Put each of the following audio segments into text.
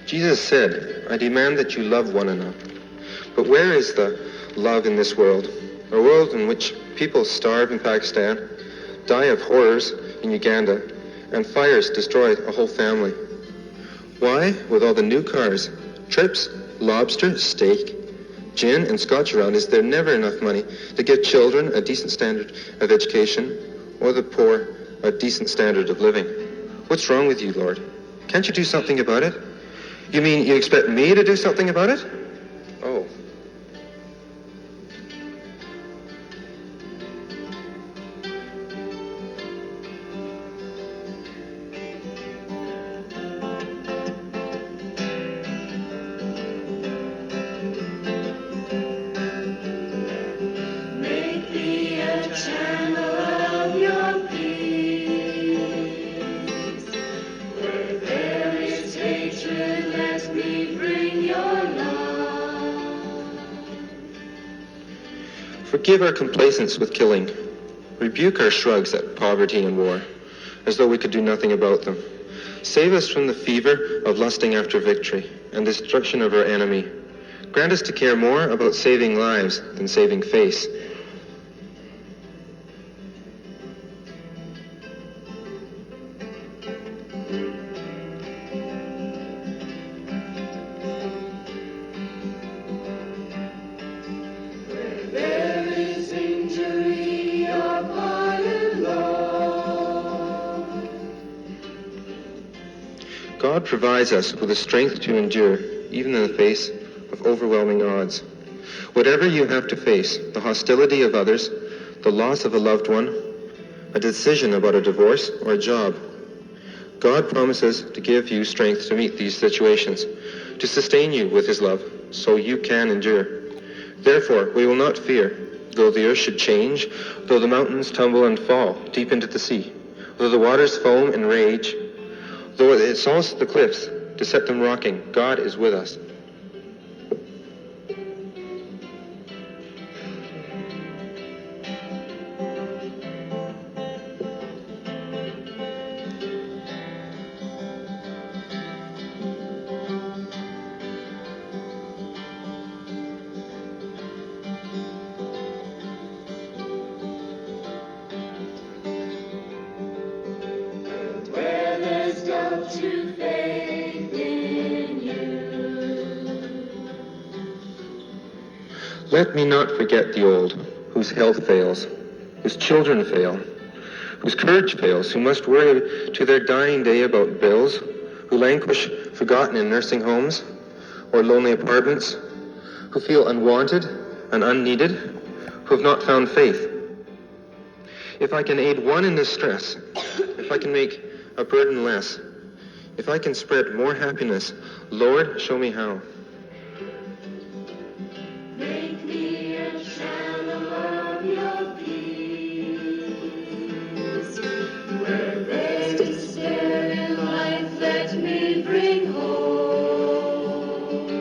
Jesus said, I demand that you love one another. But where is the love in this world? A world in which people starve in Pakistan, die of horrors in Uganda, and fires destroy a whole family. Why, with all the new cars, trips, lobster, steak, gin, and scotch around, is there never enough money to give children a decent standard of education or the poor a decent standard of living? What's wrong with you, Lord? Can't you do something about it? You mean you expect me to do something about it? Oh. Make me a channel of your peace. Where there is hatred, let me bring your love. Forgive our complacence with killing. Rebuke our shrugs at poverty and war, as though we could do nothing about them. Save us from the fever of lusting after victory and destruction of our enemy. Grant us to care more about saving lives than saving face. Where there is injury, your pardon, Lord. God provides us with the strength to endure, even in the face of overwhelming odds. Whatever you have to face, the hostility of others, the loss of a loved one, a decision about a divorce or a job, God promises to give you strength to meet these situations, to sustain you with his love, so you can endure. Therefore, we will not fear, though the earth should change, though the mountains tumble and fall deep into the sea, though the waters foam and rage, though it assaults the cliffs to set them rocking, God is with us. Where there's doubt to faith in you. Let me not forget the old, whose health fails, whose children fail, whose courage fails, who must worry to their dying day about bills, who languish forgotten in nursing homes or lonely apartments, who feel unwanted and unneeded, who have not found faith. If I can aid one in distress, if I can make a burden less, if I can spread more happiness, Lord, show me how. Make me a channel of your peace. Where there's despair in life, let me bring hope.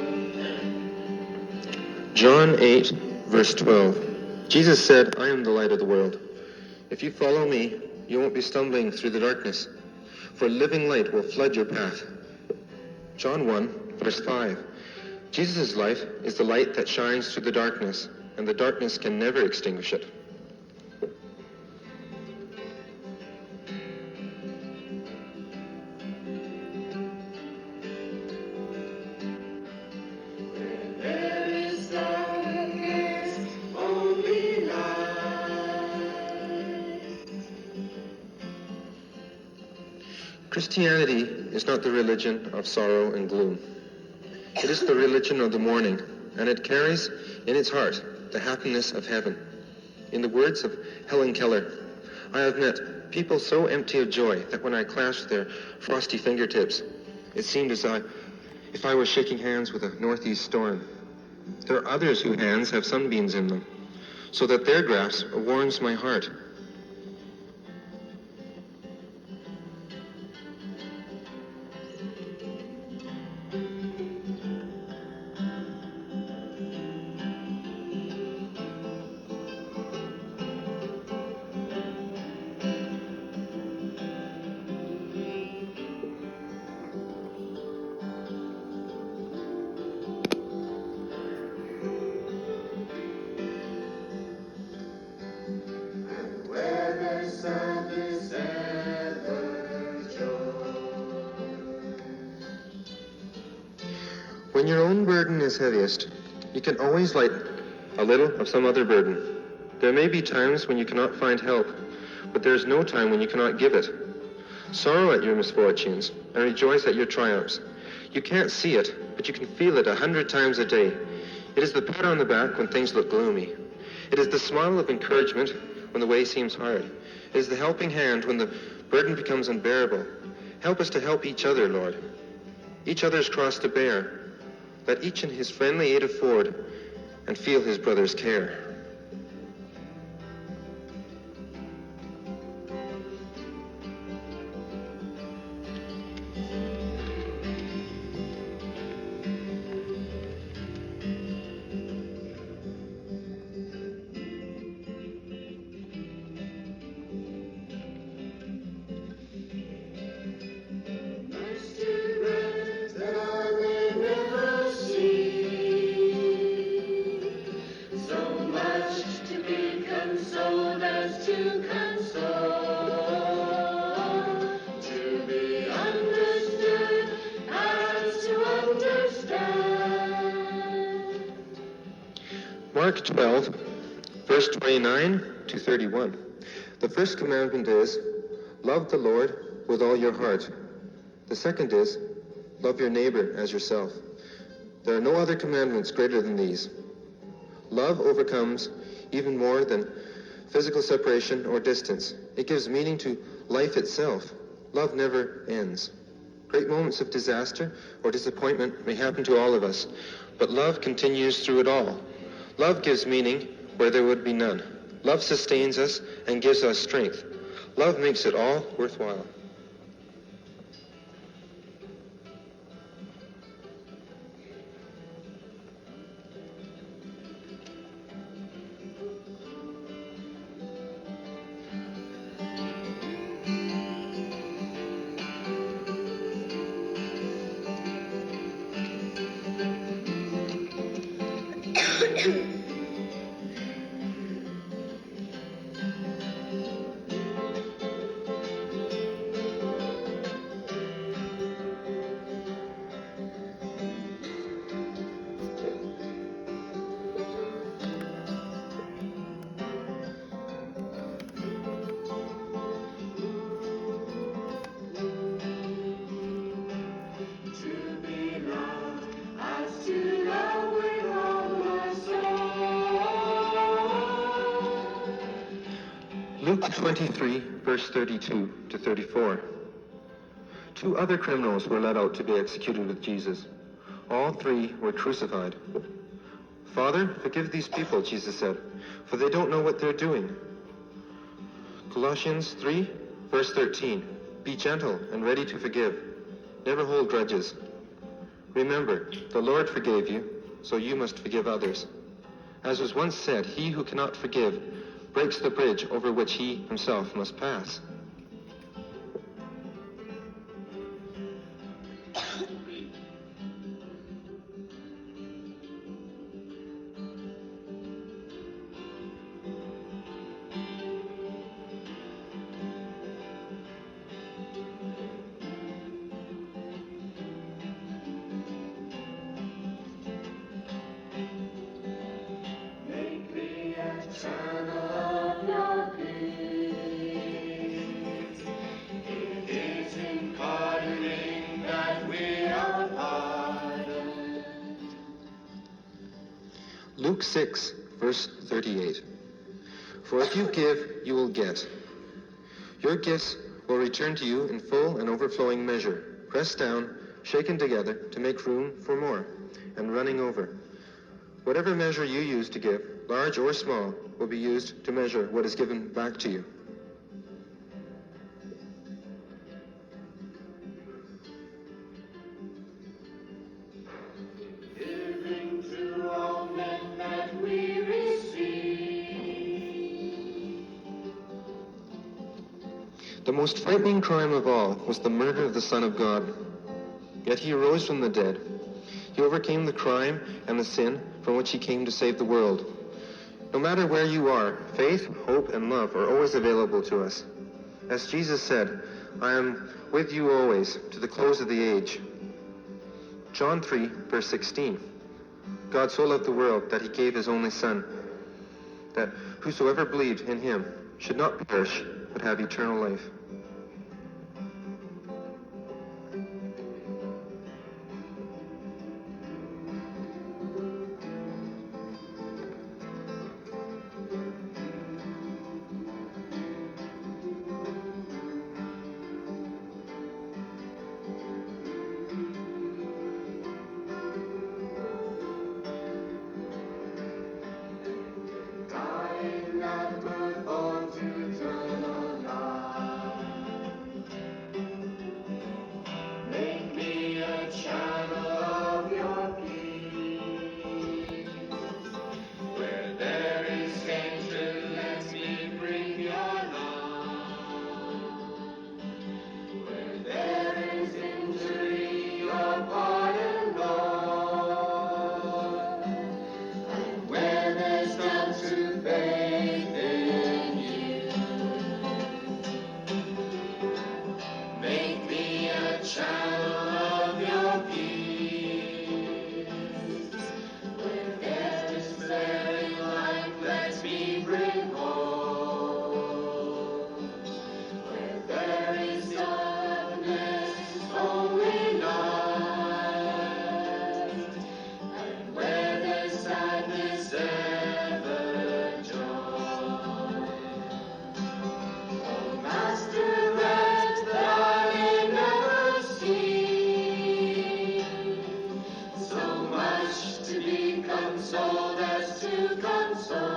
John 8, verse 12. Jesus said, I am the light of the world. If you follow me, you won't be stumbling through the darkness, for living light will flood your path. John 1, verse 5. Jesus' life is the light that shines through the darkness, and the darkness can never extinguish it. There is darkness, only light. Christianity is not the religion of sorrow and gloom. It is the religion of the morning, and it carries in its heart the happiness of heaven. In the words of Helen Keller, I have met people so empty of joy that when I clasped their frosty fingertips, it seemed as if I were shaking hands with a northeast storm. There are others whose hands have sunbeams in them, so that their grasp warms my heart. When your own burden is heaviest, you can always lighten a little of some other burden. There may be times when you cannot find help, but there is no time when you cannot give it. Sorrow at your misfortunes and rejoice at your triumphs. You can't see it, but you can feel it 100 times a day. It is the pat on the back when things look gloomy. It is the smile of encouragement when the way seems hard. It is the helping hand when the burden becomes unbearable. Help us to help each other, Lord. Each other's cross to bear. Let each in his friendly aid afford and feel his brother's care. Mark 12, verse 29 to 31. The first commandment is, love the Lord with all your heart. The second is, love your neighbor as yourself. There are no other commandments greater than these. Love overcomes even more than physical separation or distance. It gives meaning to life itself. Love never ends. Great moments of disaster or disappointment may happen to all of us, but love continues through it all. Love gives meaning where there would be none. Love sustains us and gives us strength. Love makes it all worthwhile. Luke 23, verse 32 to 34. 2 other criminals were led out to be executed with Jesus. All 3 were crucified. Father, forgive these people, Jesus said, for they don't know what they're doing. Colossians 3, verse 13. Be gentle and ready to forgive. Never hold grudges. Remember, the Lord forgave you, so you must forgive others. As was once said, he who cannot forgive breaks the bridge over which he himself must pass. Luke 6, verse 38. For if you give, you will get. Your gifts will return to you in full and overflowing measure, pressed down, shaken together to make room for more, and running over. Whatever measure you use to give, large or small, will be used to measure what is given back to you. The most frightening crime of all was the murder of the Son of God. Yet he arose from the dead. He overcame the crime and the sin from which he came to save the world. No matter where you are, faith, hope, and love are always available to us. As Jesus said, I am with you always, to the close of the age. John 3, verse 16. God so loved the world that he gave his only Son, that whosoever believed in him should not perish, but have eternal life. Consoled as to console.